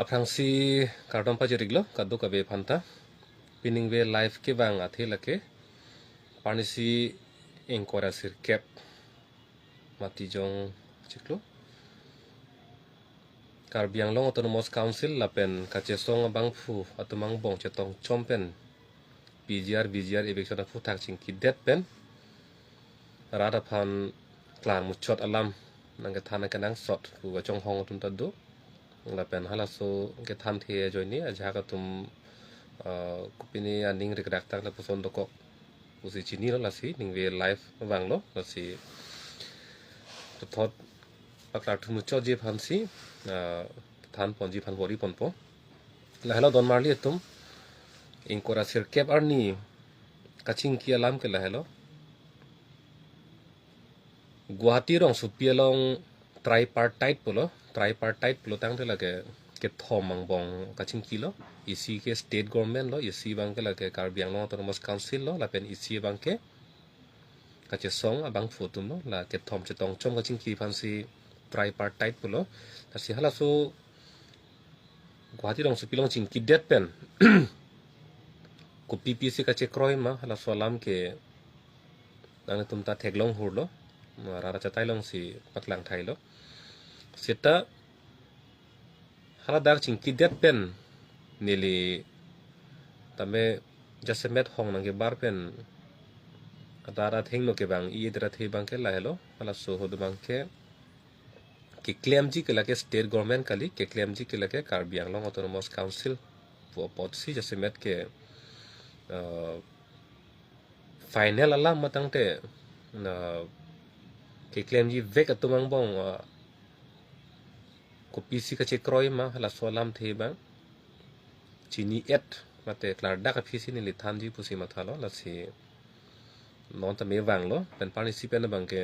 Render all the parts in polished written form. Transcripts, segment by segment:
Bakrangsi kardom pajeriglo kaddo kabe phanta pining ve live ke bang athe lake panisi engkora sir kep mati jong chiklo Karbiang Long Autonomous Council lapen kachesong bang fu atumang bong chetong chompen BGR eviction fu tak ching kidet pen rada phan klan muchot alam nang thana kanang sot fu chong hong tum tadu lapen halaso ke tham the joini aja ka tum kupini aning rik tak la puson doko usi chini lo lasi ning ve live wanglo lasi to thot paklar thu muchot je phansi than ponji phan bori ponpo la hello don marli tum inkora sir kep arni kaching ki alam ke la hello Guwahati rong supialong tripartite pulo tang te lage ke thomang bong kaching kilo isi ke state government lo isi bang ke lage Karbiang Long Autonomous Council lo lapen isi bang ke kache song abang fotum lo la ke thom chetong chom kaching ki phansi tripartite pulo tasi hala so Guwahati rong supialong ching kidet pen ko PPC kache kroy ma hala so alam ke nang tumta theglong hurlo rara chatai long si paklang thai lo sita hala dak ching kidet pen nili tame jasemet hong nang ke bar pen adara theng no ke bang I dra the bang ke la hello hala so hod bang ke claim ji ke lake state government kali ke claim ji ke lake Karbiang Long Autonomous Council pot si jasemet ke final alam matang te ke claim ji vek atumang bong ko PC ka chekroi ma hala solam the bang chini et mate klar da ka PC ni lithan ji pusi mathalo la si non ta me wang lo pen participant bang ke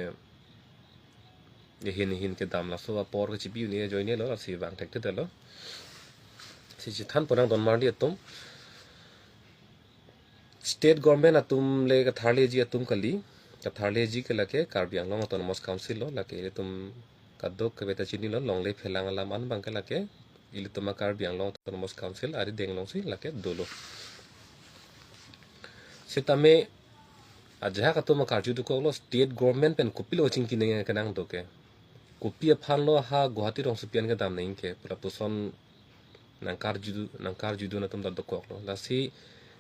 ye hin ke dam la so por ke chibi ni join ne lo la si wang tek te lo si ji than porang don mar li atum state government atum le ka tharle ji atum kali Tharle ji ke lake Karbiang Long Autonomous Council lo lake tum kadok ke beta chini lo long le phelang ala man bang ke lake ilituma Karbiang Long Autonomous Council ari deng long si lake dolo sitame aja ka tuma karju du ko lo state government pen kupilo ching ki ne kanang do ke kupi phan lo ha Guwahati rong supian ke dam nei ke pura puson nang karju du na tum da do ko lo la si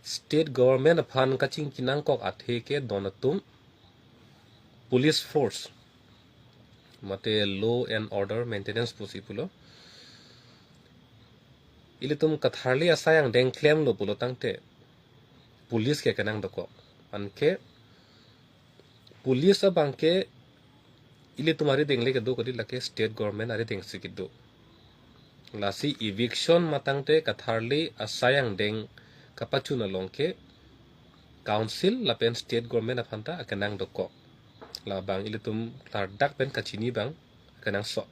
state government phan ka ching kinang kok athe ke donatum police force mate law and order maintenance pusi pulo ilitum katharli asayang deng claim lo pulo tangte police ke kanang doko anke police abangke ilitumari dengle ke do kodi lake state government ari deng sikido lasi eviction matangte katharli asayang deng kapachuna longke council lapen state government afanta kanang doko la bang ilitum tar dak pen kachini bang kanang so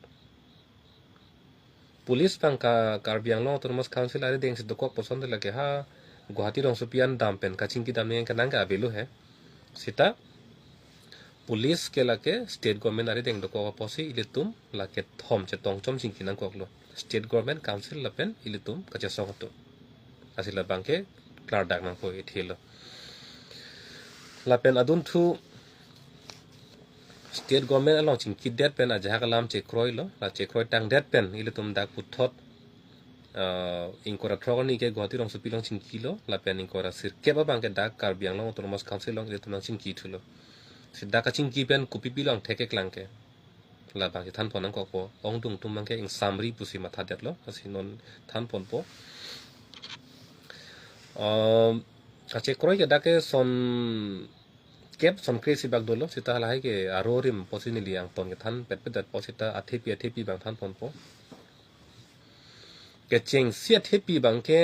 police bang ka Karbiang Long Autonomous Council ari deng si dokok poson de lage ha Guwahati rong supian dam pen kaching ki dam ne kanang ka avelu hai sita police ke lake state government ari deng dokok posi ilitum lake thom chetong chom ching kinang kok lo state government council la pen ilitum kache song to asila bang ke klar dak nang ko ithilo la pen adun thu state government along ching kidet pen aja kalam chekroi lo la chekroi tang det pen ilitum dak puthot inkora trogani ke Guwahati rong supilong ching kilo la pen inkora sir ke ba bang ke dak Karbiang Long Autonomous Council long ilitum ching ki thulo sidda ka ching ki pen kupi pilong theke klang ke la bang than ponang ko po ong dung tum bang ke ing samri pusi matha det lo asinon than pon po ka chekroi ke dak ke son kep son kresi bag dolo sita halai ke arorim posinili ang ton ke than pet dat posita athepi bang than pon po ke cheng sia thepi bang ke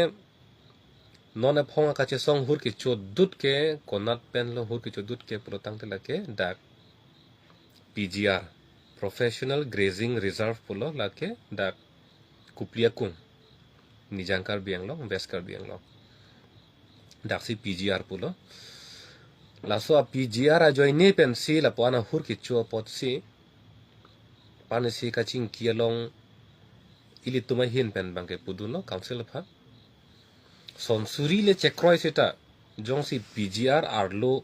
non phonga ka che song hur ki chodut ke konat pen lo hur ki chodut ke protang te lake dak PGR Professional Grazing Reserve pulo lake dak kuplia kung nijang Karbiang Long West Karbiang Long dak si PGR pulo laso a PGR a join ne pen si la pana hur ki chuo pot si panisi kaching kialong ili tuma hin pen bangke pudun lo council pha son suri le chekroi sita jong si PGR arlo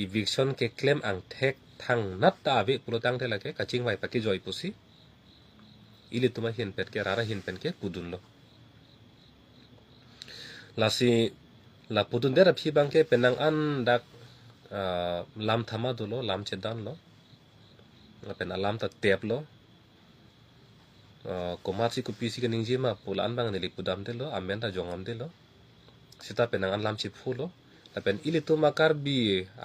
eviction ke claim ang thek thang nat ta ave pulo tang thela ke kaching vai paki joy pusi ili tuma hin pet ke rara hin pen ke pudun lo lasi la pudun dera phi bangke penang an dak lam thama dulo lam chedan lo pen alam ta tep lo komasi ku pisi ke ningji ma pulan bang nili pudam de lo amen ta jongam de lo sita penang an lam chi phulo pen ili tu makar bi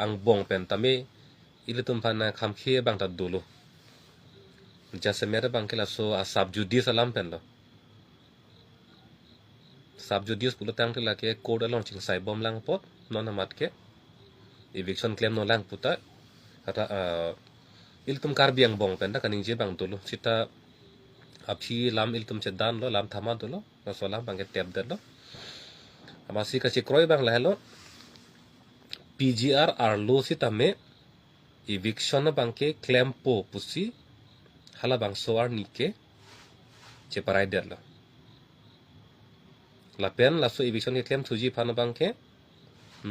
ang bong pen tame ili tum phana kham khie bang ta dulo jase mere bang ke la so asab judi salam pen lo sab judi pulo tang la ke code along ching sai bom lang pot non mat ke eviction claim no lang puta kata ili tum kar bi ang bong pen da kaning je bang dulo sita api lam il tum chedan lo lam thama dolo no so lam bang ke tap de lo amasi ka chikroi bang la lo PGR ar lo si tame eviction bang ke claim po pusi hala bang so ar ni ke che parai de lo la pen la so eviction ke claim thuji phan bang ke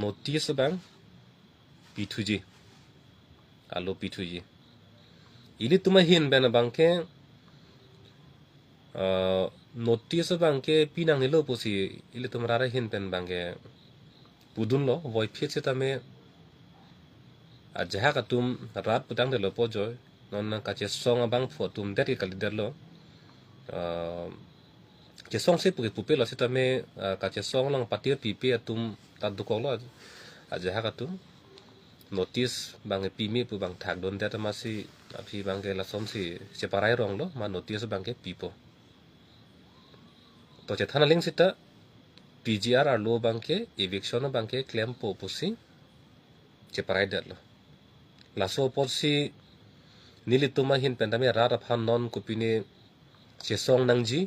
notice bang P2G alo P2G ili tuma hin ben bang ke notice bangke pinang nilo pusi ili tumrara hin pen bangke pudun lo voi phit se tame ajaha ka tum rat putang de lo pojoy non ka che song bang pho tum det ki kali der lo che song se pupe lo se tame ka che song lang patir pipe tum ta dukok lo ajaha ka tum notice bangke pimi pu bang thak don det ma si api bangke la som si separai rong lo ma notice bangke pipo to che thana ling sita PGR ar lo bangke eviction bangke claim po pusi che parai det lo la so posi nili tuma hin pendame rara phan non kupine che song nangji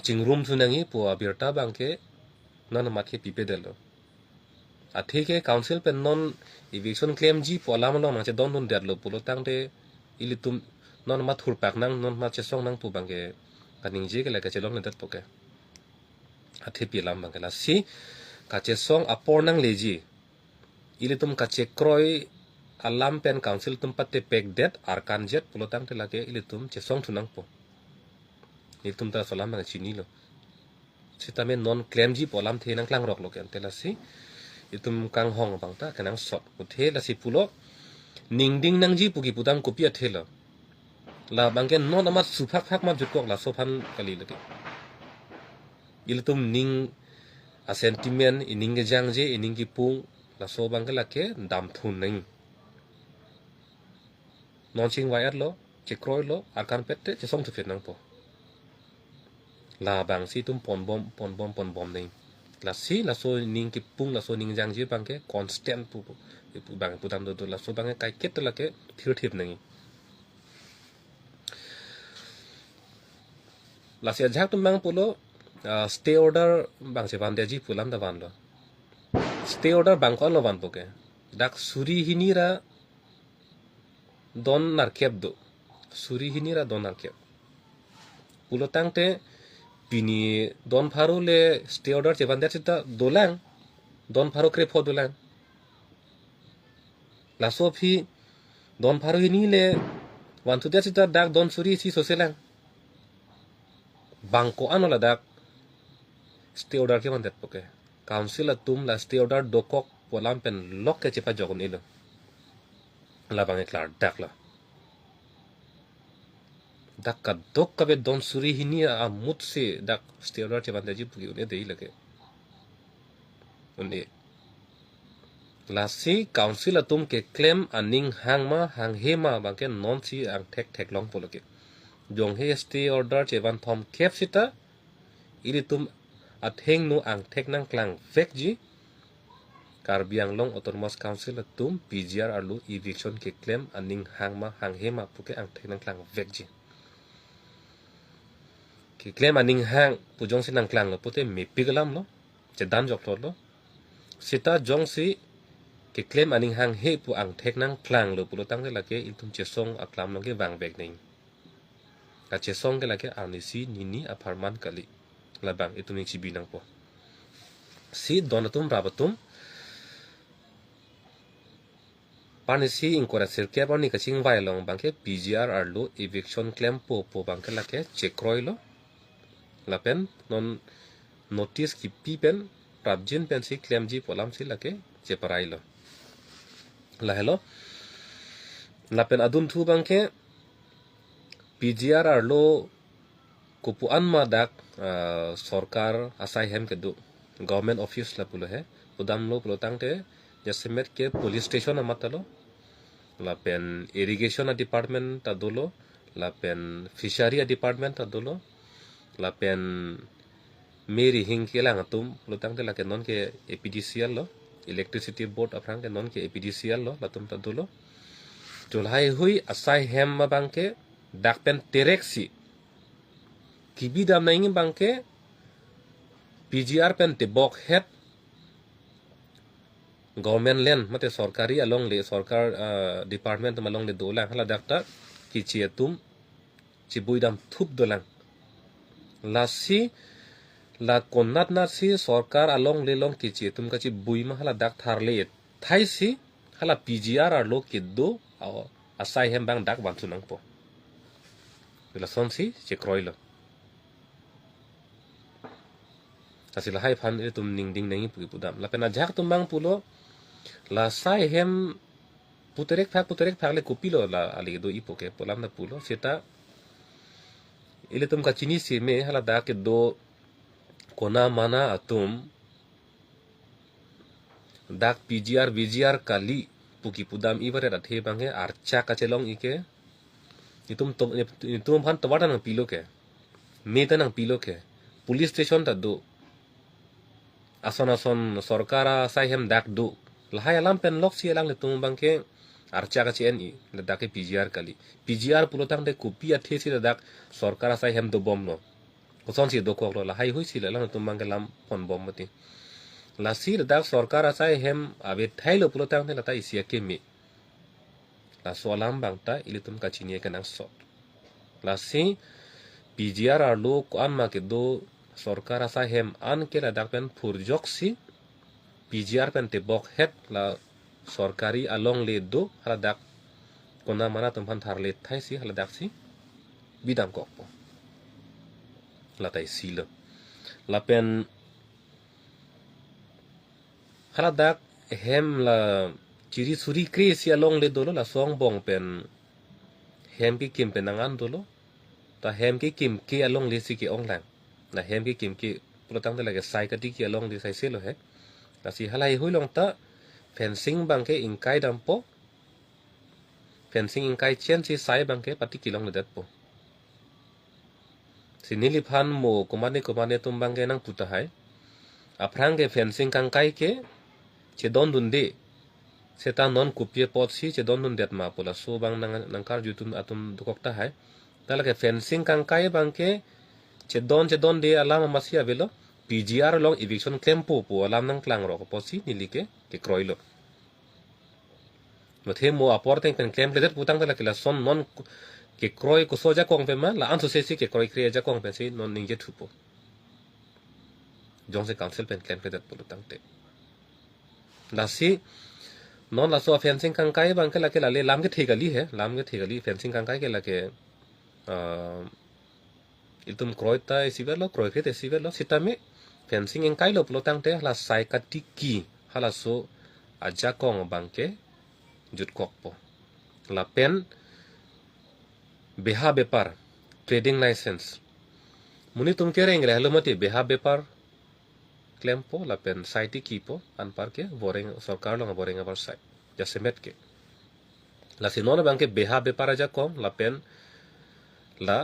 ching room thu nangi po abirta bangke non mathe pipe del lo atheke council pen non eviction claim ji po lam lo ma che don don der lo pulo tangte ili tum non ma thur pak nang non ma che song nang pu bangke kaning je ke la ka che long ne dat poke athe pi lam bang la si ka che song apor nang leji ili tum ka che kroi alam pen council tum patte pek det arkan jet pulo tang te la ke ili tum che song thunang po ili tum ta salam bang chini lo sitame non claim ji polam the nang klang rok lo ken te la si itum kang hong bang ta kanang sot uthe la si pulo ning ding nang ji pugi pudam kopia thela la bangken non amat suphak phak ma jutkok la sophan kali lagi iltum ning a sentiment ining ge jang je ining ki pung la so bang la ke dam thun ning non ching wai lo che kroi lo akan pette che song thu fet nang po la bang si tum pon bom ning la si la so ning ki pung la so ning jang je bang ke constant pu bang pudam do la so bang kai ket la ke thir thip ning la sia jak tum bang pulo stay order bang se bande ji pulam da ban lo stay order bang ko lo ban poke dak suri hinira don narkep do suri hinira don narkep pulo tangte pini don pharu le stay order che bande chita dolang don pharu kre pho dolang la so phi don pharu hini le wan thu chita dak don suri si so selang bangko anola dak stay order ke bandet poke council atum la stay order dokok polam pen lok ke chepa jogon ilo la bange klar dak la dak ka dok ka be don suri hini a mut se dak stay order che bande ji pugi une dei lage une la si council atum ke claim aning hangma hang hema bangke non si ang thek long poloke jong he stay order che ban thom kep sita ili tum atheng no ang thek nang klang vek ji Karbi Anglong Autonomous Council tum PGR arlu eviction ke claim aning hangma hang hema puke ang thek nang klang vek ji ke claim aning hang pujong si nang klang lo pute me pigalam lo che dan jok lo sita jong si ke claim aning hang he pu ang thek nang klang lo pulo tang la ke iltum che song aklam lo ke wang vek ning kacesong ke lake arnisi nini aparman kali labang itu ning si binang po si donatum rabatum panisi ingkora sirke bani kaching vailong bangke PGR arlo eviction claim po bangke lake chekroilo lapen non notice ki pipen rabjin pen si claim ji polam si lake cheparailo la hello lapen adun thu bangke PGR arlo kupuan madak sorkar asai hem kedu government office la pulo he udam lo pulo tangte jasemet ke police station amatalo lapen irrigation department tadulo lapen fishery department tadulo lapen meri hingkelang atum pulo tangte la ke non ke APDCL lo electricity board aprang ke non ke APDCL lo latum tadulo julhai hui asai hem mabangke dakpen tereksi kibidam na ingin bangke PGR pen tebok het government land mate sorkari along le sorkar department malong le dolang hala dakta kichietum cibuidam thup dolang lasi la konnat nasi sorkar along le long kichietum kachi buima hala dak tharle thaisi hala PGR arlo kiddo asai hem bang dak bantunang po la sonsi chekroilo asila hai fan itu ning ding nengi pugi pudam la pena jak tumbang pulo la sai hem puterek phak le kupilo la ali do ipoke polam na pulo seta ile tum kachini si me hala da ke do kona mana atum dak PGR VGR kali pugi pudam ibare rathe bange archa kachelong ike itum han tawada nang pilo ke meta nang pilo ke police station ta do ason sorkara sai hem dak do lahai alam pen lok si alang le tum bangke archa ka chen i le dak PGR kali PGR pulotang de kupi a thesi le dak sorkara sai hem do bom no koson si do ko lo lahai hui si le lang tum bangke lam pon bom mati la si le dak sorkara sai hem abe thailo pulotang de la tai sia ke mi la solam bangta ilitum ka chinie ka nang so la si PGR arlo ko an ma ke do sorkar asa hem an ke la dakpen purjok si PGR pen te bok het la sorkari along le do hala dak kona mana tumpan thar le thai si hala dak si bidam kok po la tai si lo la pen hala dak hem la chiri suri kre si along le do lo la song bong pen hem ki kim penangan do lo ta hem ki kim ke along le si ke ong lang na hem ki kim ki protang de la sai ka ki along de sai se lo he la si halai hui long ta fencing bang ke ingkai dam po fencing ingkai chen si sai bang ke pati kilong le dat po sinili phan mo komane tum bang ke nang puta hai aprang ke fencing kang kai ke che don dun de seta non kupie pot si che don dun det ma pola so bang nang kar jutun atum dukok ta hai tala ke fencing kang kai bang ke che don de alam masia velo PGR long eviction claim po alam nang klang ro po si nilike ke kroilo mathe mo aporte pen claim le putang tala ke la son non ke kroi ko soja kong pe ma la anso se si ke kroi kre ja kong pe si non ninge thupo jong se council pen claim le putang te la si non la so fencing kang kai bang ke la le lam ke thegali fencing kang kai ke la ke itum kroita esivelo kroikete esivelo sitame fencing en kai lo plotang te la sai katiki hala so aja kong bangke jut kokpo la pen beha bepar trading license muni tum kere ingre halo mati beha bepar klempo la pen saiti kipo an parke boreng sorkar lo boreng abar sai jasemet ke la sinona bangke beha bepar aja kong la pen la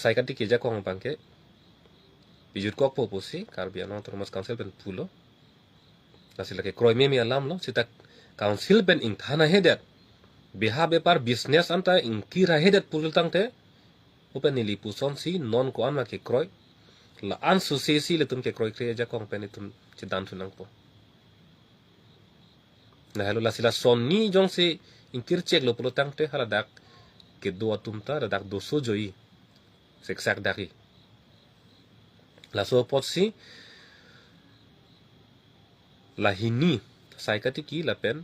sai katiki ja kong bangke bijut kok po pusi karbiano termas council pen pulo la sila ke kroy memi alam lo sita council pen ing thana hedet beha bepar business anta ing kira hedet pulo tangte open nili puson si non ko anma ke kroy la an su se si le tum ke kroy kre ja kong pen tum chidan tunang po na helo la sila son ni jong se ing kir chek lo pulo tangte hala dak ke do atum ta dak do so joi seksak daki la so pot si la hini sai ka tiki la pen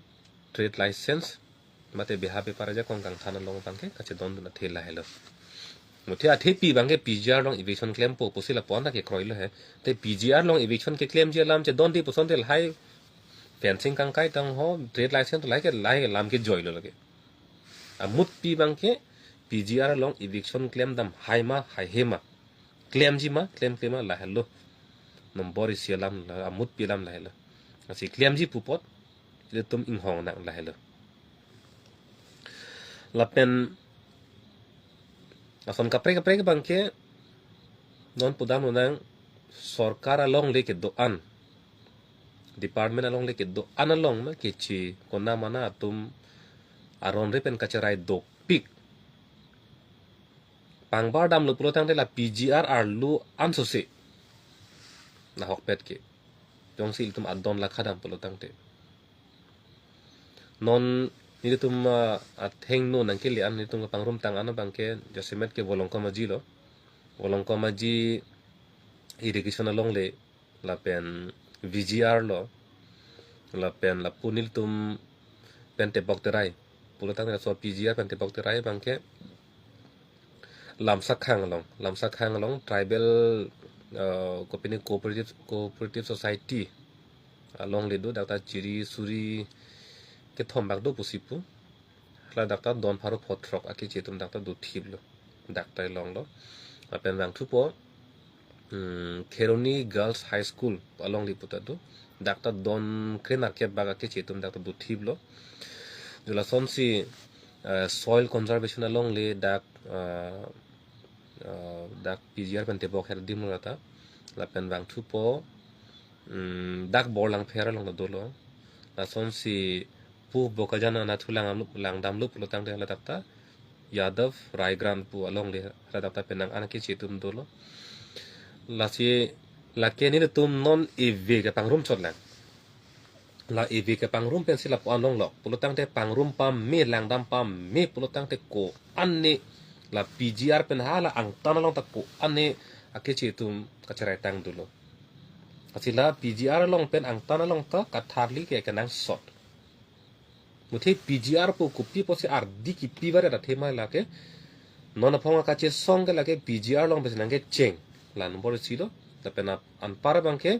trade license mate beha pe para ja kong kang thana long bangke ka che don na thela helo muthi a thepi bangke PGR long eviction claim po posila pon na ke kroilo he te PGR long eviction ke claim je lam che don di poson tel hai fencing kang kai tang ho trade license to lai lam ke joilo lage amut pi bangke PGR long eviction claim dam hai ma hai hema claim ji ma claim la hello nombor isialam la amut pi lam la hello asi claim ji pupot le tum ing hong na la hello la pen ason kapre bangke non pudam nang sorkar along le ke doan department along le ke doan along ma ke chi kona mana tum aron re pen kacharai do pik pangbar dam lu pulotang de la PGR ar lu ansose na hok pet ke jong sil tum adon la khadam pulotang te non ni tum a theng no nang ke li an ni tum pangrum tang an bangke jasimet ke volongko maji lo volongko maji irrigation along le la pen VGR lo la pen la punil tum pen te bok terai pulotang la so PGR pen te bok terai bangke lam sakhang long tribal company cooperative society along le do dakta chiri suri ke thom bak do pusipu la dakta don pharo photrok aki chetum dakta do thiblo dakta long lo apen rang thupo Kheroni Girls High School along li putado dakta don krenar ke baga ke chetum dakta do thiblo jula sonsi soil conservation along le dak PGR pen te bok her dim rata la pen rang thupo dak bor lang phera long do lo la sonsi pu bokajana na thulang lang dam lu pulotang de la dakta Yadav Raigram pu along le la dakta penang an ke chetum do lo la si la ke ni tum non ev ke pangrum chot lang la ev ke pangrum pen sila pu along lo pulotang te pangrum pam me lang dam pam me pulotang te ko anni la PGR pen hala ang tanalong ta ko anni ake chetum kacharai tang do lo asila PGR long pen ang tanalong ta katharli ke kanang sot muthi PGR po kupi po se ar di ki pivare da thema la ke nona phonga ka che song la ke PGR long bes nange cheng la number silo da pena an para bangke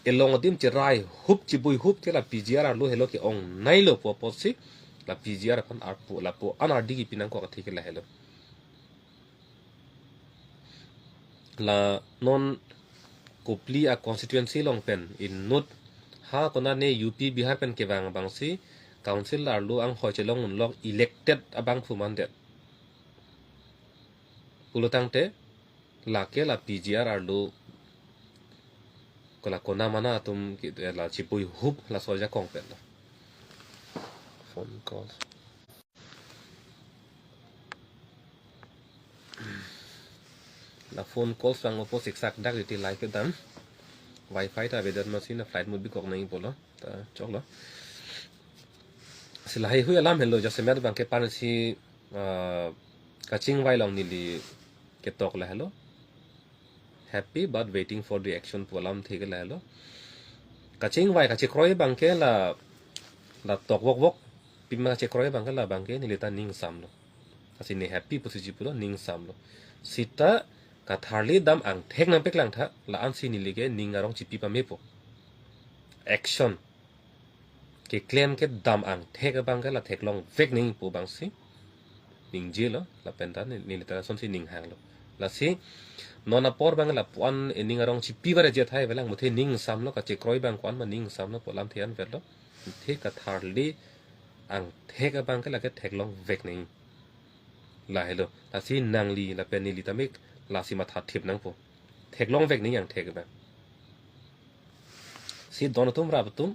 elong dim che rai hup chi bui hup te la PGR lo helo ke ong nailo po po si la PGR pan ar po la po an ar di ki pinang ko ka thik la helo la non kopli a constituency long pen in not ha kona ne UP Bihar pen ke bang si council ar lu ang hoi chelong lok elected abang fuman det pulutang te la ke la PGR ar lu kola kona mana tum ki la chipui hup la soja kong pen la phone call la phone call sang opo siksak dak ti like ke dam wifi ta bedan machine flight mode bi kok nai polo ta chok lo silahai hui alam hello jase mer bang ke pan si kaching vai long nili ke tok la hello happy but waiting for the action polam thik la hello kaching vai kachi kroi bang ke la tok wok pima che kroi bang ke la bang ke nili ta ning sam lo asi ne happy posiji pulo ning sam lo sita katharli dam ang thek nang pek lang tha la an si nili ke ning arong chipi pa mepo action ke claim ke dam ang thek bang ke la thek long vek ning pu bang si ning je lo la penta ni ta son si ning hang lo la si nona por bang la puan ning arong chi pi bare je thai velang muthe ning sam lo ka che kroi bang kwan ma ning sam lo polam thian vel lo the ka tharli ang thek bang ke la ke thek long vek ning la hello la si nang li la pen ni li tamik la si ma tha thip nang po thek long vek ning yang thek ba si don tum ra tum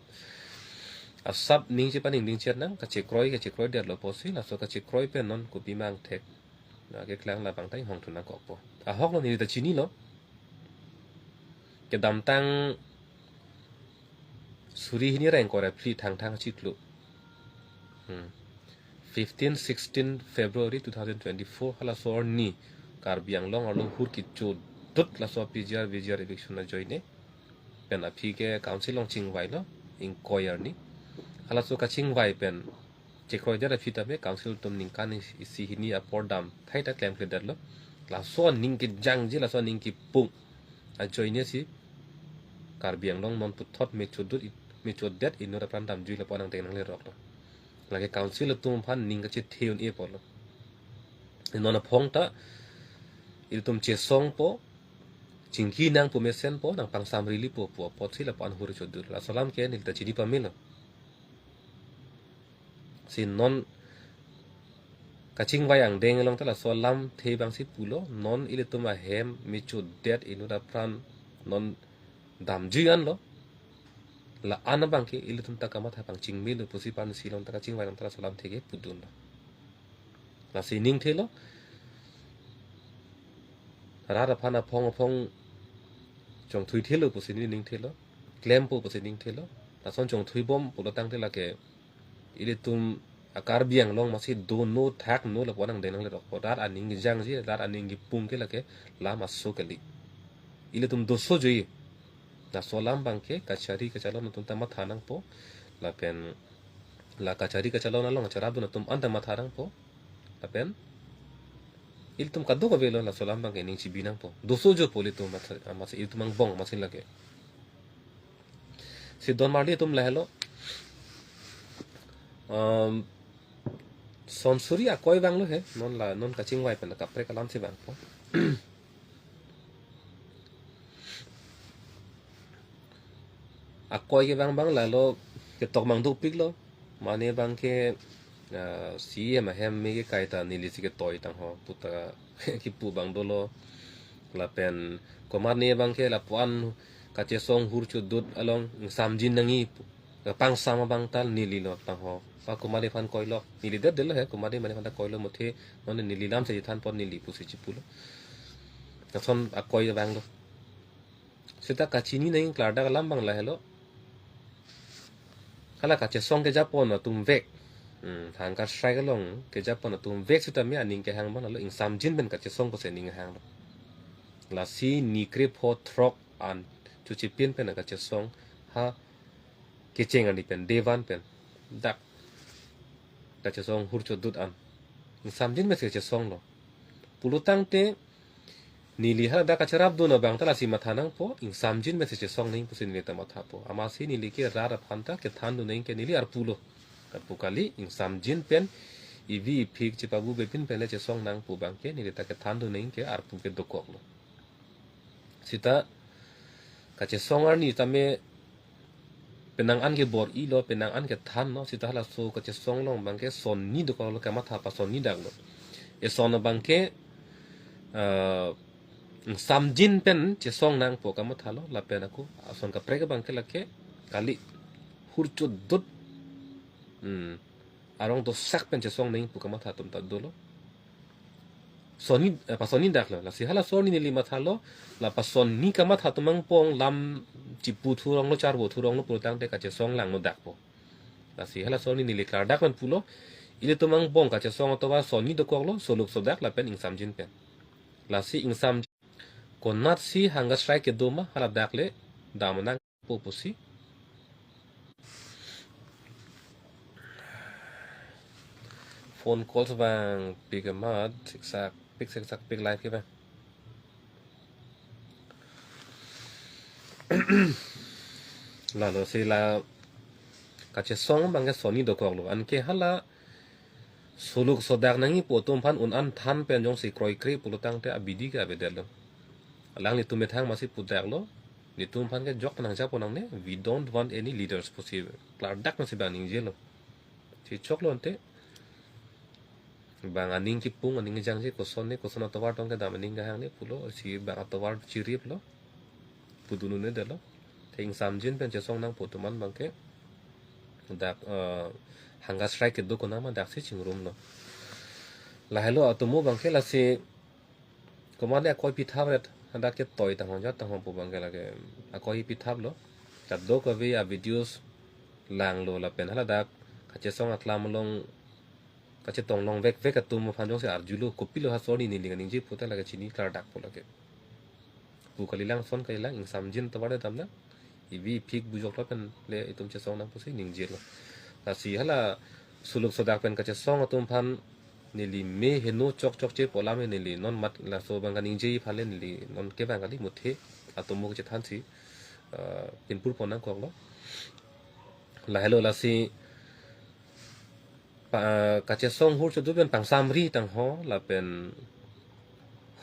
a sab ning che paning ding chet nang ka che kroi der lo posi la so ka che kroi pe non ko bi mang thek na ke klang la bang tai hong thun na ko po a hok lo ni ta chini lo ke dam tang suri ni reng ko ra phri thang chi klu 15-16 February 2024 hala so ni การเบียงลองเอาลงพูดกิจจุดดุดละสอบ PGR VGR eviction นะจอยเนี่ยเป็นอภิเกcouncil ลองชิงไว้เนาะอิงคอยร์นี่ฮัลโหลก็ชิงไว้เป็นเจคอยเดอร์ฟิตาเม council ตุมนิงกันสิฮินีอพอร์ดัมไทยตะแกลมเคลเดอร์ละละสอนนิงกิจังจีละสอนนิงกิปุ่งอะจอยเนี่ยสิการเบียงลองนอนปุดทอดเมจุดดุดเมจุดเด็ดอินโนดพันดำจุยละปอนังเตนังเลรอกละละแก council ตุมพันนิงก็จะเทียนเอพอละนอนพงตะitu tum cesong po cingki nang po mesen po nang pang samrili po sila po an huru chodur la salam ke nil ta chidi pamilo sin non kaching wayang deng long ta la salam the bang si pulo non ile tum a hem mi chu det inu da pran non dam jian lo la ana bang ke ile tum ta kama tha pang ching mi lo posi pan si long ta kaching wayang ta la salam the ke pudun la sining the loร้านพันพงจงทุยเทลปุสินิงเทลแกลมปุสินิงเทลแต่ส่วนจงทุยบอมปุระตั้งเทลแกอิเลตุมอาการเบียงลงมาสิโดนโนแท็กโนละวันนังเดนังเลยหรอกร้านอันนิงจังสิร้านอันนิงกิปุ่งเกลแกลามาโซเกลิอิเลตุมโดโซจุยน่ะโซลามบังเกกัจฉารีกัจฉาลอนตุมตามาทานังโปละเป็นละกัจฉารีกัจฉาลอนนั่งลงกัจฉาราบุนตุมอันตามาทานังโปละเป็นiltum kaddo ko velo la solam bang ening chibinang po doso jo poli to mas iltum ang bong masin lage si don marli tum lehlo son suri akoy bang lo he non kaching wai pen kapre kalam si bang po akoy ke bang la lo ke tok mang du pik lo mane bang ke si ma hem mi ke kai ta ni li si ke toy tang ho puta ki pu bang dolo la pen ko mar ne bang ke la puan ka che song hur chu dut along sam jin nangi pang sama bang tal ni li lo tang ho pa ko mari fan koi lo ni li de lo he ko mari fan ta koi lo mo the non ni li lam se than pon ni li pu si chi pu lo ka son a koi bang lo sita ka chini nei klar da lam bang la hello kala ka che song ke japon na tum vekทางการใช้ก็ลงเกี่ยวกับปนตัวเวกสุดท้ายอันนี้แกหังบ้านเราอิงสามจินเป็นกับจะส่งเปอร์เซ็นต์นิงหังลาซีนิคริปโฮทรอกอันจุดจีเปลี่ยนเป็นกับจะส่งฮะเกี่ยงอันนี้เป็นเดวันเป็นดักกับจะส่งหูจุดดุดอันอิงสามจินเป็นกับจะส่งหรอปุรุตังเตนิลิฮะดักกับจะรับดูนะบางตลาดสิมาทานังโปอิงสามจินเป็นกับจะส่งนิ่งปุสินิเลตมาทาโปอามาซีนิลิเกราดพันตาเกทานดูนิ่งเกนิลิอาร์ปูโลกับปุกาลีอิงสามจินเป็นอีวีพิกจิปาบูเบปินเป็นเลเจซองนางปูบังเกนี่เลตาเกทันดูนิ่งเกอาร์ปูเกดกอกโลสิตากับเจซองอันนี้ทำให้เป็นนางอันเกบอร์อีโลเป็นนางอันเกทันเนาะสิตาฮัลโซกับเจซองลงบังเกสอนนี่ดกอกโลแกมาทาปะสอนนี่ดักโลเอสอนบังเกสามจินเป็นเจซองนางปูกามาทาโลลาเป็นakuสอนกับเปรกบังเกละเกกาลิฮูร์จุดดุดarong to sak pen chesong ning pukama tha tum ta dolo soni pa soni dak la si hala soni ni lima tha lo la pa soni kama tha tumang pong lam chi pu thu rong lo char bo thu rong lo purtang te ka chesong lang no dak po la si hala soni ni le klar dak man pulo ile tumang pong ka chesong to wa soni do kok lo soluk so dak la pen ing sam jin pen la si ing sam konat si hanga strike ke doma hala dak le damanang po pusi phone call vang big mad exact big live ke bang la lo se la ka che song bang ke soni do kok lo an ke hala suluk sodak nangi po tum phan un an than pen jong si kroi kri pulutang te abidi ka bedel lo lang ni tume thang masi pudak lo ni tum phan ke jok nang ja ponang ne we don't want any leaders possible klar dak na si bang ning je lo si chok lo ante bang aning ki pung aning jang si koson ne koson atawar tong ke dam aning ga hang ne pulo si bang atawar chirip lo pudunu ne de lo thing sam jin pen che song nang putuman bang ke dak hanga strike ke do ko nama dak si chingrum lo la hello atomo bang ke la si komande akoi pitha ret handa ke toy ta hon ja ta hon pu bang ke la ke akoi pitha lo ta do ko vi a videos lang lo la pen hala dak ka che song atlam long kache tong long vek vek atum mo phanjong se arjulo kopilo ha soni ni linga ningji puta laga chini klar dak pola ke pu kalilang son kalilang ing samjin to wada tamna ivi phik bujok la pen le itum che song nang pusi ningji lo la si hala suluk sodak pen kache song atum phan nili me heno chok chok che pola me nili non mat la so banga ningji phale nili non ke banga li muthe atum mo che than si pinpur ponang kok lo la hello la si kache song hur chu du pen pang samri tang ho la pen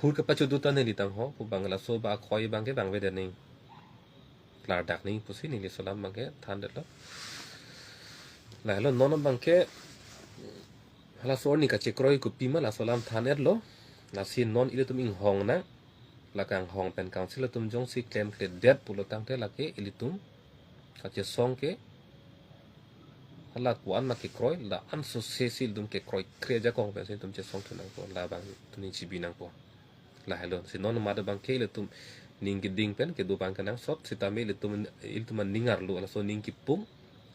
hur ka pachu du ta ne li tang ho pu bang la so ba khoi bang ke bang ve de ning klar dak ning pusi ning li solam bang ke than de lo la hello non bang ke hala so ni kache kroi ku pi ma la solam than et lo la si non ile tum ing hong na la kang hong pen council tum jong si claim ke det pu lo tang te la ke ilitum kache song ke hala kuan ma ke kroi la an so se sil dum ke kroi kreja kong pe tum che song tunang ko la bang tuning chibi nang ko la hello si non ma da bang ke le tum ning ki ding pen ke du bang kanang sot si tame le tum il tum ningar lu la so ning ki pum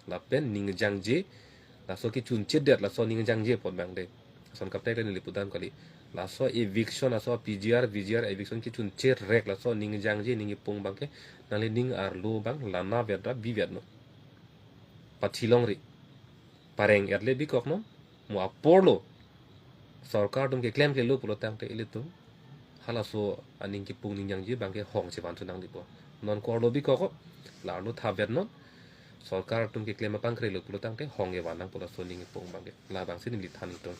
la pen ning jang je la so ki chun chedet la so ning jang je pot bang de son kap te ni lipudan kali la so eviction la so pgr vgr eviction ki chun chet rek la so ning jang je ning pung bang ke na le ning ar lu bang la na vedra bi ved no pachilong ri pareng erle bi kok no mo apolo sarkar dum ke claim ke lu pulo tang te ile tum hala so aning ki pung ning jang je bang ke hong che ban tunang di po non ko lo bi kok la lu tha ved no sarkar tum ke claim pang kre lu pulo tang te hong e wan nang pulo so ning pung bang ke la bang sin li thaning tum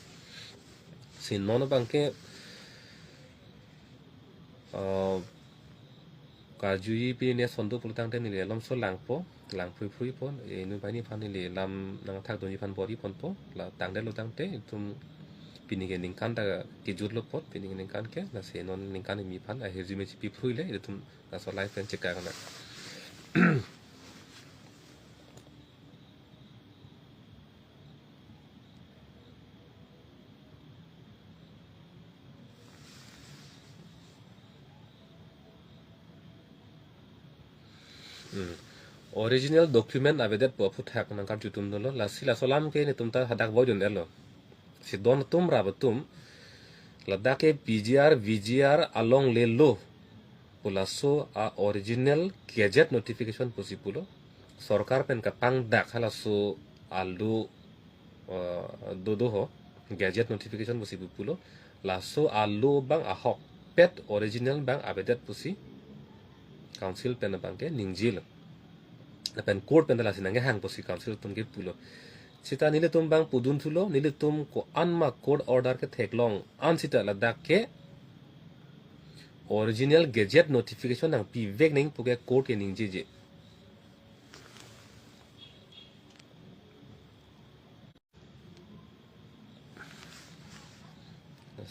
sin non bang ke ka jui pi ne son do pulo tang te ni le lom so lang po lang phui phui po e nu bai ni phan ni le lam nang thak do ni phan body pon po la tang de lo tang te tum pini ke ning kan ta ki jut lo pot pini ke ning kan ke la se non ning kan mi phan a he ji me chi pi phui le tum la so life pen che ka na original document avedet po phuthak nang kan jutum no la sila solam ke ni tum ta hadak vodun elo si don tum ra tum ladake ke pgr vgr along le lo pulaso a original gadget notification posipulo sarkar pen ka pang dak hala so alu do ho gadget notification posipulo la so alu bang ahok pet original bang avedet pusi council pen bang ke ningjil na pen court pen la sinang hang posi council tum ke pulo sita nile tum bang pudun thulo nile tum ko anma court order ke theklong an sita ladak ke original gadget notification nang pi vek ning puke court ke ning je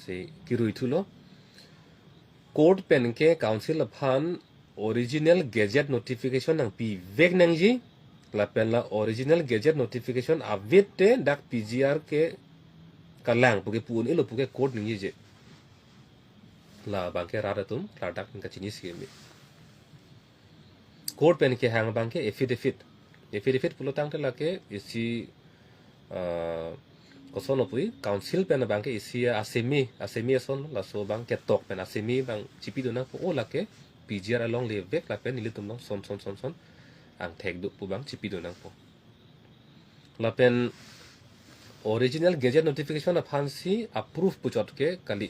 se kirui thulo court pen ke council phan original gadget notification nang pi vek nang ji la pen la original gadget notification avit te dak pgr ke kalang puke pun ilo puke code ning je la bangke rada tum la dak ka chini siemi code pen ke hang bangke affidavit pulo tang te la ke isi kosono pui council pen bangke isi asemi son la so bang ke tok pen asemi bang chipi do na o la ke pgr along le vek la pen ile tum no son ang thek du pu bang chipi do nang po la pen original gadget notification a phansi approve puchot ke kali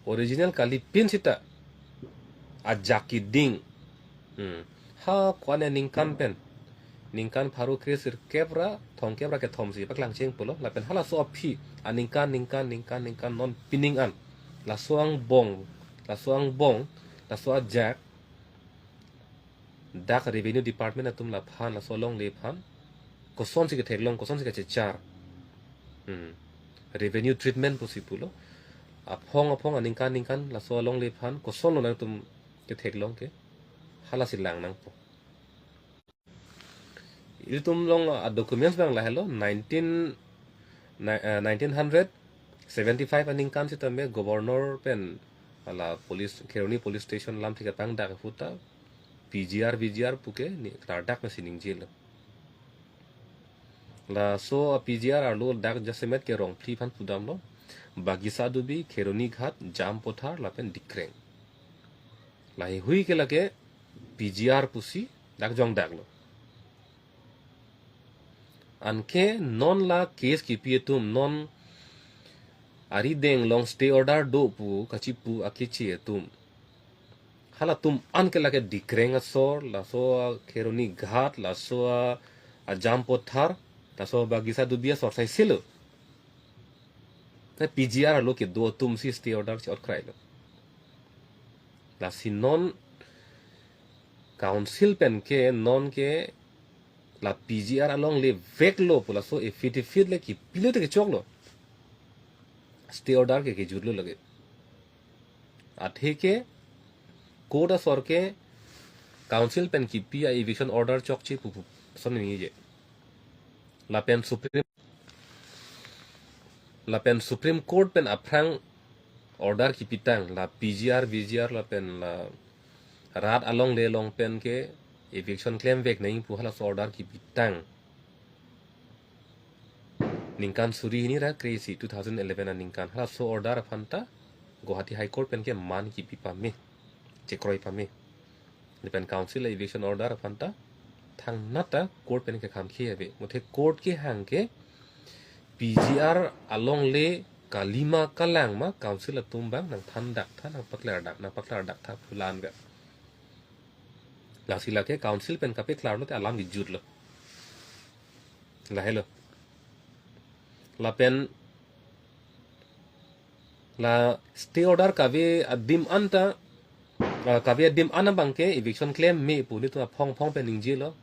original kali pin sita a jaki ding ha kwane ningkan pen ningkan pharu kresir kebra thong kebra ke thomsi paklang cheng pulo la pen hala so phi a ningkan non pining an la soang bong la so jak dak revenue department atum la phan la solong le phan ko son si ke theklong ko son si ke char revenue treatment posipulo apong aningkan la solong le phan ko son lo na tum ke theklong ke hala silang nang po tum long a documents bang la hello 1975 aningkan si tame governor pen ala police keroni police station lam thika pang dak futa pgr vgr puke ni kladak na sining jil la so PGR arlo dak jasemet ke rong pli phan pudam lo bagi sadubi kheroni ghat jam pothar lapen dikreng lahi hui ke lage PGR pusi dak jong dak lo anke non la case ki pietum non ari deng long stay order do pu kachipu akichi tum hala tum anke lage dikreng asor la so kheroni ghat la so a jam pothar la so bagi sadubi sor sai silo PGR lo ke do tum si stay order chi or krai lo la si non council pen ke non ke la PGR along le vek lo pula so e fit le ki pile te ke chok lo stay order ke jur lo lage athe ke code sir के council pen की P eviction order चौक ची पुपु सन नहीं जे ला pen supreme court pen अफ्रांग ऑर्डर की पितांग ला PGR VGR ला पेन ला रात अलोंग ले लोंग पेन के एविक्शन क्लेम वेक नहीं पुहला सो ऑर्डर की पितांग निंकान सुरी नहीं रहा क्रेजी 2011 निंकान हला सो ऑर्डर फंता गुवाहाटी हाई कोर्ट पेन के मान की पिपा में चेक्रोई पामे डिपेंड काउंसिल एविक्शन ऑर्डर फंता थांग नता कोर्ट पेन के खाम खिए बे मुथे कोर्ट के हांग के PGR along le kalima kalang ma council तुमबांग नंग थान डाक था नंग पकलर डाक था फुलान बे लासिला के काउंसिल पेन का पे क्लार लो ते अलाम गिजुर लो ला हेलो ला पेन ला स्टे ऑर्डर कावे अदिम अंता कावे अदिम अना बांके एविक्शन क्लेम मे पुनी तो फोंग फोंग पे निंजी लो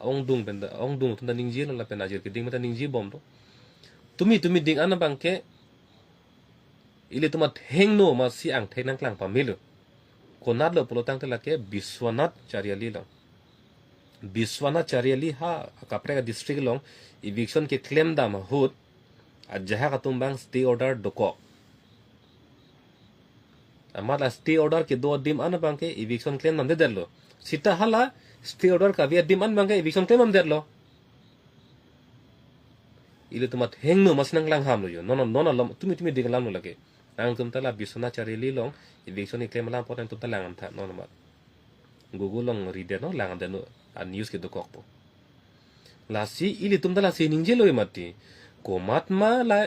ओंग दुंग तुंदा निंजी लो ला पेन आजिर के दिंग मता निंजी बम लो तुमी दिंग अना बांके इले तुमा थेंग नो मा सी आंग थे नंग क्लांग पामिलो कोनाद लो पुलो तांग तला के विश्वनाथ चारियाली लो विश्वनाथ चारियाली हा कापरे का डिस्ट्रिक्ट लो एविक्शन के क्लेम दाम हुत अजहा का तुम बांग स्टे ऑर्डर डोको अमाला स्टे ऑर्डर के दो दिम अन बांके एविक्शन क्लेम नंदे दरलो सीता हाला स्टे ऑर्डर का भी दिम अन बांके एविक्शन क्लेम हम दरलो इले तुम हेंग नो मसनंग लांग हाम लो यो नो तुमी दिग लाम लो लगे आंग तुम तला विश्वनाथ चारियाली लो एविक्शन के क्लेम लाम पोतन तुम तला लांग था नो मा गूगल लो रीडर नो लांग दे नो आ न्यूज़ के दोको पो लासी इले तुम तला सी निंजे लो मती कोमात्मा ला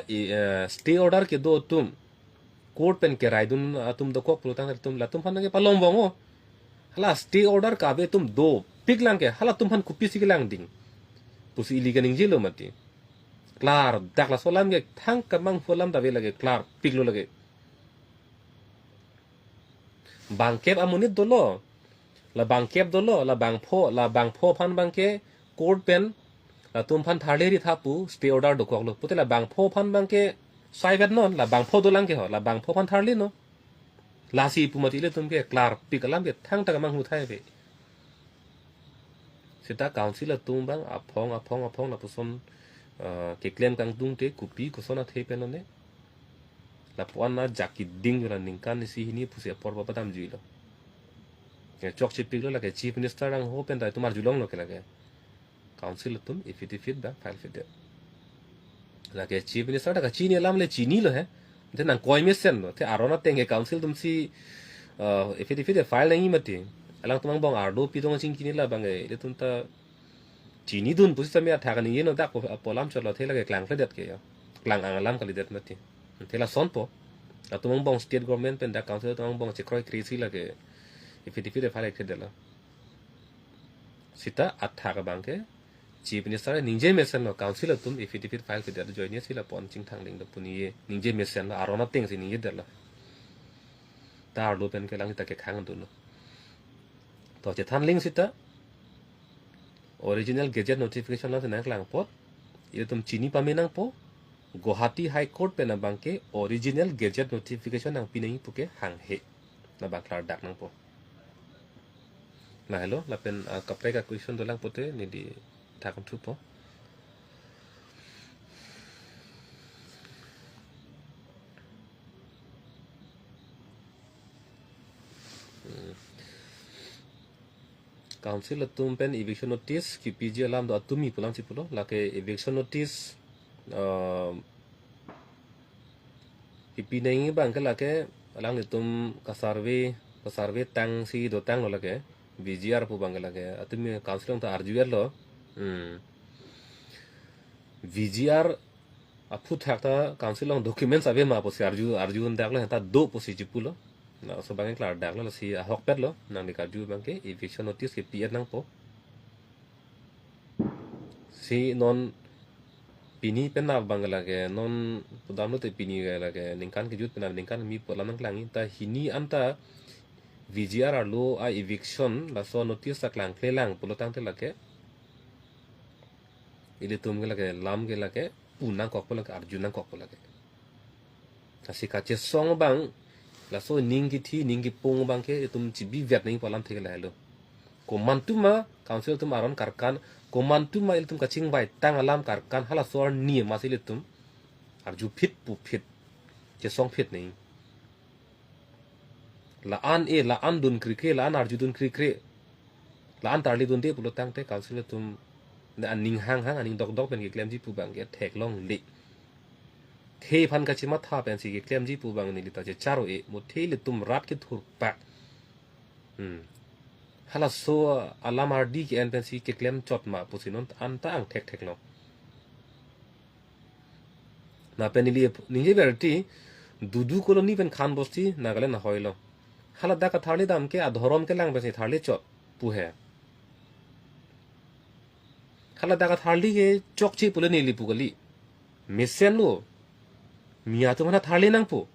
स्टे ऑर्डर के दो तुम कोर्ट पेन के रायदुन तुम दोको पुलो तांग तुम ला तुम फन के पलोम बोंगो हला स्टे ऑर्डर काबे तुम दो पिक लांग के हला तुम फन कुपी सी के लांग दिंग पुसी इली के निंजे लो मती क्लार दाखला सोलाम के थांग कमंग फोलाम दावे लगे क्लार पिगलो लगे बांकेब अमुनित दोलो ला बांकेब दोलो ला बांगफो फान बांके कोर्ट पेन ला तुम फान थालेरी थापू स्टे ऑर्डर दोकोगलो पुते ला बांगफो फान बांके साइबेट नो ला बांगफो दोलांग के हो ला बांगफो फान थारली नो लासी पुमतिले तुम के क्लार पिगलाम के थांग तक मंग हुथाय बे सिता काउंसिल तुम बांग अफोंग ला पुसोन के क्लेम कांग दुंग ते कुपी कुसोना थे पेनोने ला पुआना जाकी दिंग ला निंकान सी हिनी पुसे परबा पताम जुइलो के चोक चिपिगलो लगे चीफ मिनिस्टर रंग हो पेन दाय तुम्हार जुलोंग लो के लगे काउंसिल तुम इफिट बा फाइल फिट लगे चीफ मिनिस्टर का चीनी लाम ले चीनी लो है थे ना कोई मिशन लो थे आरोना तेंगे काउंसिल तुम सी इफिट फाइल नहीं मती अलग तुम बंग आरडो पिदोंग चिंग किनी ला बंगे ले तुम ता चीनी दुन पुसी समय थागन ये नो दाक पोलाम चलो थे लगे क्लांग फेदेत के क्लांग आंगलाम कलिदेत मती थेला सोनपो तुम बंग स्टेट गवर्नमेंट पेन दा काउंसिल तुम बंग चेक्रोय क्रेसी लगे इफिट फाइल खेदेला सीता अथा का बांके चीफ मिनिस्टर निंजे मेसन लो काउंसिल तुम इफिट फाइल खेदेत जॉइनिया सिला पॉन्चिंग थांगलिंग द पुनिये निंजे मेसन लो आरोना तेंग से निंजे दला ता आरडो पेन के लांग तके खांग दुनो तो जे थान लिंग सीता ओरिजिनल गेजेट नोटिफिकेशन ला नंग लांग पोत ये तुम चीनी पामे नंग पो गुवाहाटी हाई कोर्ट पे ना बांके ओरिजिनल गेजेट नोटिफिकेशन नंग पी नहीं पुके हांग हे ना बांकलार डाक नंग पो ना हेलो ला पेन कपड़े का क्वेश्चन दो लांग पोते निदी थाकम थु पो council tum pen eviction notice ki PG alam do atumi pulang si pulo lake eviction notice ipi nengi bang ke lake alang tum ka survey tang si do tang lo lake VGR pu bang ke lake atumi council ta RGR lo VGR apu thak ta council long documents ave ma po si RGU ndak lo ta do po si jipulo na so bang klar dak lo si hok pet lo nang di karju bang ke eviction notice ke piet nang po si non pini penal bang lage non pudam lo te pini lage ningkan ke jut penal ningkan mi po lamang klangi ta hini anta VGR lo a eviction la so notice ta klang klelang pulo tang te lage ili tum ke lage lam ke lage unang kok po lage arjunang kok po lage kasi kache song bang la so ningi pung bang ke tum chibi vet ning polam thik la lo ko mantuma council tum aron karkan ko mantuma il tum kaching bai tang alam karkan hala sor ni masil tum arju phit pu phit che song phit nei la an dun krike la an arju dun krike la an tarli dun de pulo tang te council tum an ning hang aning dok ben ke klem ji pu bang ke thek long li थे फन का चिमा था पेंसी के क्लेम जी पुबांग नि लिता जे चारो ए मुथे ले तुम रात के थुर पा हाला सो अलाम आर डी के एन पेंसी के क्लेम चोट मा पुसिनोन अंता अंग ठेक लो ना पेनि लिए निजे बेरटी दुदु कोलोनी पेन खान बस्ती नागले ना होइलो हाला दा का थाले दाम के अधरम के लांग पेंसी थाले चोट पुहे हाला दा का थाली के चोकची पुले निली पुगली मिसेन लो मिया तुम ना थाली नंग पो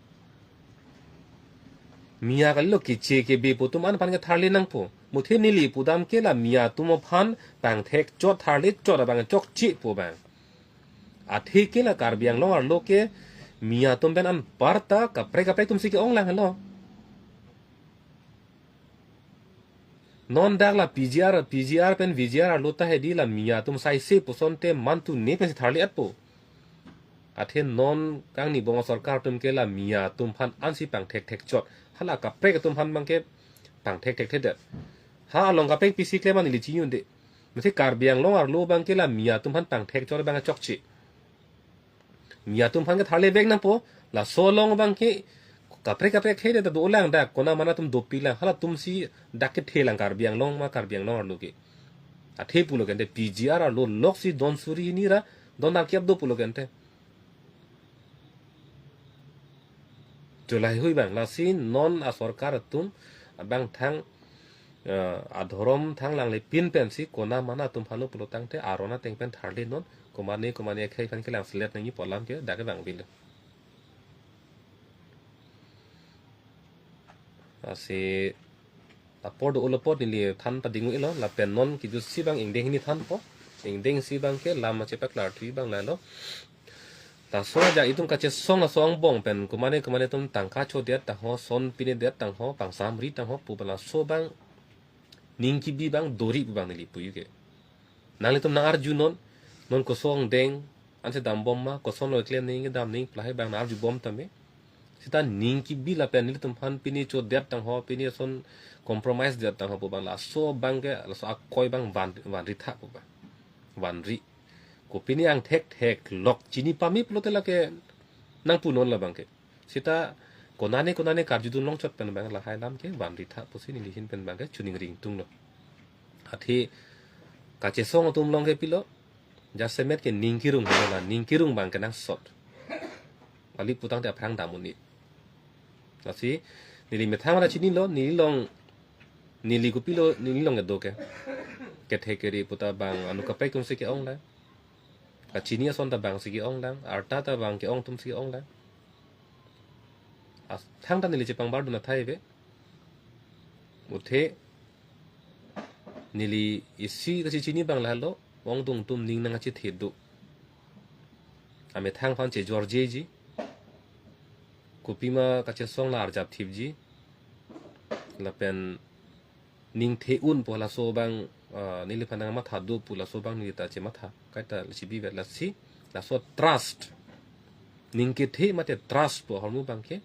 मिया कल्लो किचे के बेपो तुम अन पान के थाली नंग पो मुथे नीली पुदाम के ला मिया तुम फान बांग थेक चोट थाली चोट बांग चोक ची पो बांग आथे के ला कारबियांग लो आर लो के मिया तुम बेन अन पारता कपरे तुम सी के ओंग लांग लो नॉन डाक ला पीजीआर पेन वीजीआर आर लोता है दी ला मिया तुम साई से पुसोनते मान तू ने पेन थाली अटपो आथे नॉन कांगनी बोंग सरकार तुम के ला मिया तुम फान आंसी पांग ठेक चोट हाला का प्रेक तुम फान बांग के पांग ठेक थे हा लोंग का प्रेक पीसी क्लेम नि लिची युंदे मथे कारबियांग लोंग आर लो बांग के ला मिया तुम फान पांग ठेक चोट बांग चोकची मिया तुम फान के थाले बेग ना पो ला सो लोंग बांग के का प्रेक थे दे दो लांग दा कोना माना तुम दो पीला हाला तुम सी डाके थे लांग कारबियांग लोंग आर लो के आथे पुलो केंते पीजीआर आर लो लोक सी दोन सुरी नीरा दोन आके अब दो पुलो केंते जुलाई हुई बांग लासी नॉन आ सरकार तुम बांग थांग अधरम थांग लांगले पिन पेंसी कोना माना तुम फानो पुलो तांगते आरोना तेंग पेन थारले नॉन कोमाने खे फन के लांग सिलेट नंगी पलाम के दागे बांग बिल आसे अपोड ओलोपोड निले थान पदिंगु इलो ला पेन नॉन की जुसी बांग इंगदेंग नि थान पो इंगदेंग सी बांग के लामा चेपक लाठी बांग लालो ta so ja itung ka che song la song bong pen kumane tum tangka cho dia ta ho son pine dia tang ho pang sam ri tang ho pu bala so bang ningki bi bang dori bu bang li pu yuke nang tum na arju non ko song deng an se dam bom ma ko son lo klem ning dam ning plai bang na arju bom tame sita ningki bi la pen li tum han pine cho dia tang ho pine son compromise dia tang ho pu bang la so bang ke la so akoi bang van ri tha pu bang van ri ko pini ang thek lok chini pami plote la ke nang punon la bangke sita konane karjudun long chot pen bang la hai lam ke ban ri tha pusi ni hin pen bang ke chuning ring tung lo athi ka che song tum long ke pilo ja semet ke ningkirung bang ke nang sot ali putang te aprang damuni lasi nili methang la chini lo nili ku pilo nili long ke do ke thekeri puta bang anu ka pai kum se ke ong la ka chini son ta bang sigi ong lang arta ta bang ke ong tum sigi ong lang as thang ta nili chepang bar du na thai be muthe nili isi ka chini bang la lo ong dung tum ning na chi the du ame thang phan che george ji kopima ka che song la arjap thip ji la pen ning the un pola so bang nili pandang ma tha do pula so bang ni ta che ma tha kai ta si bi vet la si la so trust ning ke the ma te trust po hormu bang ke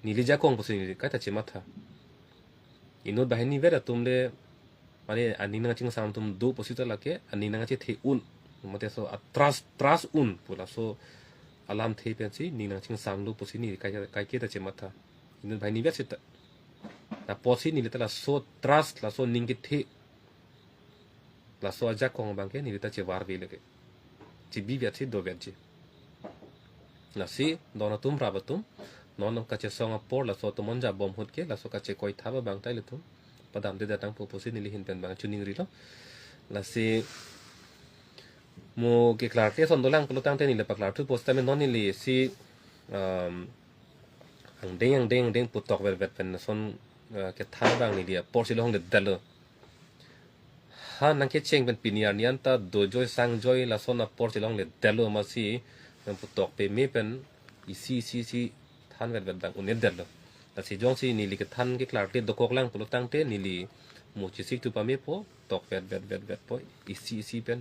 nili ja kong po si kai ta che ma tha inot bahini vera tumle mane ani nang ching sam tum du posita lake ani nang che the un mate so tras un pula so alam the pensi ni nang ching sam lu posi ni kai ke ta che mata in bhai ni vet sit na posi ni la so tras la so ning ke the la so aja kong bang ke ni ta che war ve leke chi bi vet si do vet ji la si dona tum rabatum non ka che songa por la so to monja bom hut ke la so ka che koi thaba bang tai le tum padam de datang posi ni lihin pen bang chuning ri lo la si mo ke klar te son dolang ko tang te ni le paklar tu posta me non ni li si ang deng putok vet pen son ke thang bang ni dia por si long de dalo ha nang ke cheng pen piniar nian ta do joy sang joy la son a por si long le dalo ma si putok pe me pen si than vet bang un ne dalo la si jong si ni li ke than ke klar te do kok lang ko tang te ni li mo chi sik tu pa me po tok vet po si pen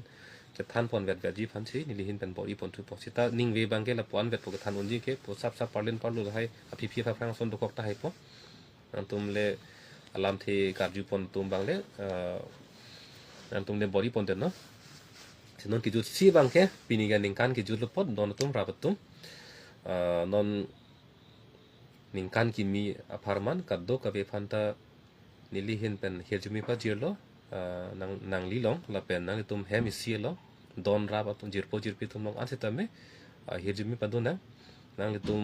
ke than pon vet ji phan si ni li hin pen bo I pon tu po si ta ning ve bang ke la pon vet po ke than un ji ke po sap parlen parlu hai api phi phang son do kok ta hai po tum le alam the kar ju pon tum bang le tum le body pon den no sinon ki ju si bang ke pini ga ning kan ki ju lu pot don tum ra tum non ning kan ki mi aparman ka do ka ve phan ta ni li hin pen her ju mi pa jir lo nang li long la pen nang tum hem si lo don ra ba tum jir pi tum long an se tame her ju mi pa do nang li tum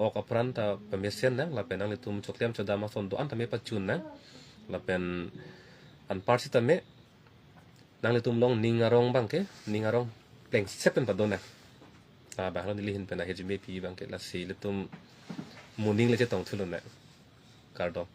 ok apran ta pemesen la pen nang li tum choklem choda ma son do an tame pa chun la pen an par si tame nang li tum long ningarong bang ke ningarong pleng sepen pa do ba lo ni li hin pen her ju mi pi bang ke la si li tum muning le che tong thulun kar do